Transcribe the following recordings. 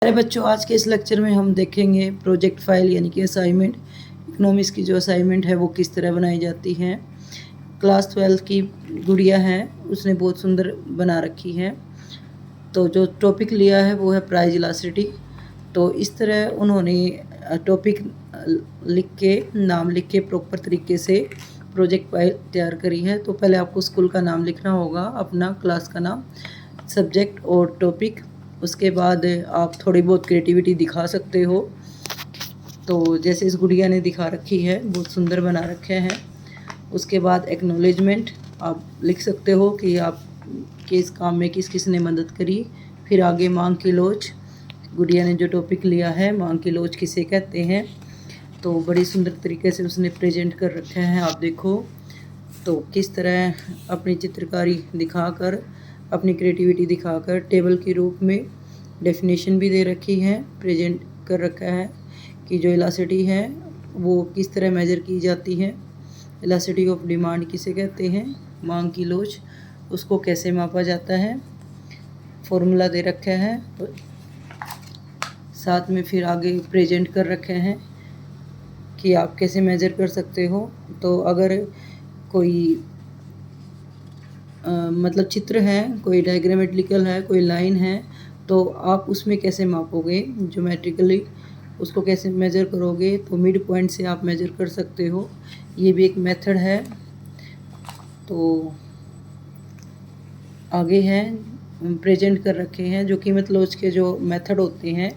अरे बच्चों, आज के इस लेक्चर में हम देखेंगे प्रोजेक्ट फाइल यानी कि असाइनमेंट। इकोनॉमिक्स की जो असाइनमेंट है वो किस तरह बनाई जाती है। क्लास 12 की गुड़िया है, उसने बहुत सुंदर बना रखी है। तो जो टॉपिक लिया है वो है प्राइस इलास्टिसिटी। तो इस तरह उन्होंने टॉपिक लिख के, नाम लिख के प्रॉपर तरीके से प्रोजेक्ट फाइल तैयार करी है। तो पहले आपको स्कूल का नाम लिखना होगा, अपना क्लास का नाम, सब्जेक्ट और टॉपिक। उसके बाद आप थोड़ी बहुत क्रिएटिविटी दिखा सकते हो। तो जैसे इस गुड़िया ने दिखा रखी है, बहुत सुंदर बना रखे हैं। उसके बाद एक्नॉलेजमेंट आप लिख सकते हो कि आप के इस काम में किस किस ने मदद करी। फिर आगे मांग की लोच, गुड़िया ने जो टॉपिक लिया है मांग की लोच किसे कहते हैं, तो बड़ी सुंदर तरीके से उसने प्रेजेंट कर रखे हैं। आप देखो तो किस तरह अपनी चित्रकारी दिखाकर, अपनी क्रिएटिविटी दिखाकर टेबल के रूप में डेफिनेशन भी दे रखी है, प्रेजेंट कर रखा है कि जो इलास्टिसिटी है वो किस तरह मेजर की जाती है। इलास्टिसिटी ऑफ डिमांड किसे कहते हैं, मांग की लोच, उसको कैसे मापा जाता है, फॉर्मूला दे रखा है। तो साथ में फिर आगे प्रेजेंट कर रखे हैं कि आप कैसे मेजर कर सकते हो। तो अगर कोई मतलब चित्र है, कोई डायग्रामेटिकल है, कोई लाइन है, तो आप उसमें कैसे मापोगे, ज्योमेट्रिकली उसको कैसे मेजर करोगे। तो मिड पॉइंट से आप मेजर कर सकते हो, ये भी एक मेथड है। तो आगे है प्रेजेंट कर रखे हैं जो कीमत लोच के जो मेथड होते हैं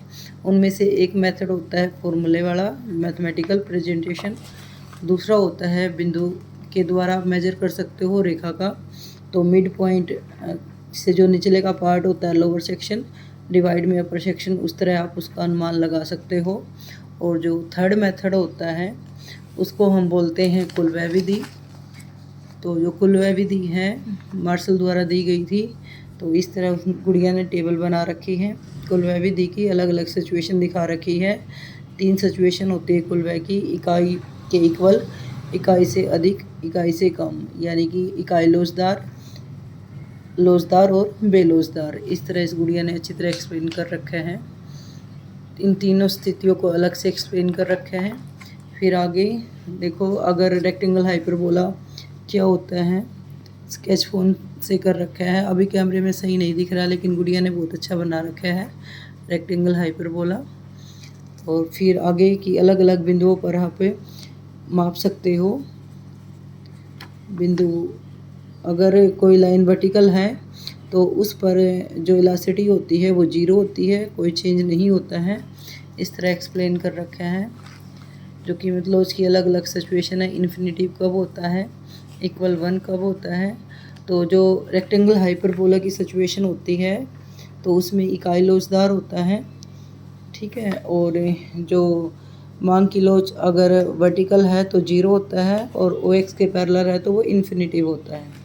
उनमें से एक मेथड होता है फॉर्मूले वाला मैथमेटिकल प्रेजेंटेशन। दूसरा होता है बिंदु के द्वारा मेजर कर सकते हो रेखा का। तो मिड पॉइंट से जो निचले का पार्ट होता है लोअर सेक्शन डिवाइड में अपर सेक्शन, उस तरह आप उसका अनुमान लगा सकते हो। और जो थर्ड मेथड होता है उसको हम बोलते हैं कुलव्य विधि। तो जो कुलव्य विधि है मार्शल द्वारा दी गई थी। तो इस तरह उस गुड़िया ने टेबल बना रखी है। कुलव्य विधि की अलग अलग सिचुएशन दिखा रखी है। 3 सिचुएशन होती है कुलव्य की, इकाई के इक्वल, इकाई से अधिक, इकाई से कम, यानी कि इकाई लोचदार, लोचदार और बेलोचदार। इस तरह इस गुड़िया ने अच्छी तरह एक्सप्लेन कर रखा है। इन तीनों स्थितियों को अलग से एक्सप्लेन कर रखे हैं। फिर आगे देखो, अगर रेक्टेंगल हाइपरबोला क्या होता है, स्केच फोन से कर रखा है। अभी कैमरे में सही नहीं दिख रहा, लेकिन गुड़िया ने बहुत अच्छा बना रखा है रेक्टेंगल हाइपरबोला। और फिर आगे की अलग अलग बिंदुओं पर आप माप सकते हो बिंदु। अगर कोई लाइन वर्टिकल है तो उस पर जो इलास्टिसिटी होती है वो 0 होती है, कोई चेंज नहीं होता है। इस तरह एक्सप्लेन कर रखा है। जो कि मतलब उसकी अलग अलग सिचुएशन है, इन्फिनिटिव कब होता है, इक्वल 1 कब होता है। तो जो रेक्टेंगल हाइपरबोला की सिचुएशन होती है तो उसमें इकाई लोचदार होता है, ठीक है। और जो मांग की लोच अगर वर्टिकल है तो 0 होता है, और OX के पैरेलल है तो वो इन्फिनिटिव होता है।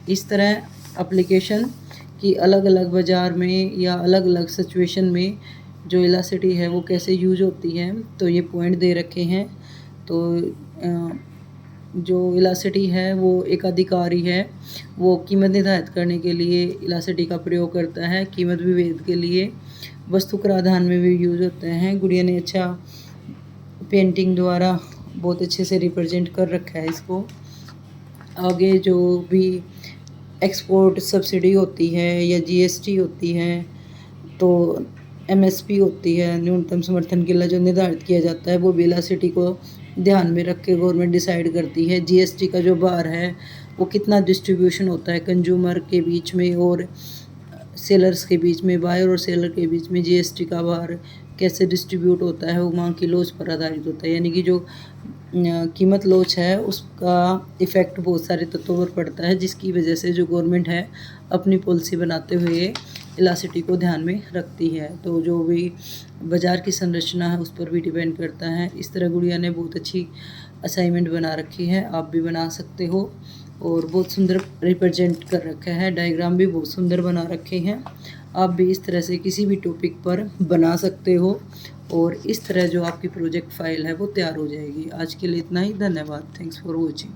इस तरह एप्लीकेशन की अलग अलग बाज़ार में या अलग अलग सिचुएशन में जो इलास्टिसिटी है वो कैसे यूज होती है, तो ये पॉइंट दे रखे हैं। तो जो इलास्टिसिटी है वो एक अधिकारी है, वो कीमत निर्धारित करने के लिए इलास्टिसिटी का प्रयोग करता है। कीमत विभेद के लिए वस्तु कराधान में भी यूज होते हैं। गुड़िया ने अच्छा पेंटिंग द्वारा बहुत अच्छे से रिप्रेजेंट कर रखा है इसको। आगे जो भी एक्सपोर्ट सब्सिडी होती है या GST होती है, तो MSP होती है, न्यूनतम समर्थन मूल्य जो निर्धारित किया जाता है वो भी इलास्टिसिटी को ध्यान में रख के गवर्नमेंट डिसाइड करती है। GST का जो भार है वो कितना डिस्ट्रीब्यूशन होता है कंज्यूमर के बीच में और सेलर्स के बीच में, बायर और सेलर के बीच में GST का भार कैसे डिस्ट्रीब्यूट होता है, वो मांग की लोच पर आधारित होता है। यानी कि जो कीमत लोच है उसका इफ़ेक्ट बहुत सारे तत्वों पर पड़ता है, जिसकी वजह से जो गवर्नमेंट है अपनी पॉलिसी बनाते हुए इलास्टिसिटी को ध्यान में रखती है। तो जो भी बाज़ार की संरचना है उस पर भी डिपेंड करता है। इस तरह गुड़िया ने बहुत अच्छी असाइनमेंट बना रखी है, आप भी बना सकते हो। और बहुत सुंदर रिप्रेजेंट कर रखा है, डायग्राम भी बहुत सुंदर बना रखे हैं। आप भी इस तरह से किसी भी टॉपिक पर बना सकते हो, और इस तरह जो आपकी प्रोजेक्ट फाइल है वो तैयार हो जाएगी। आज के लिए इतना ही, धन्यवाद, थैंक्स फॉर वॉचिंग।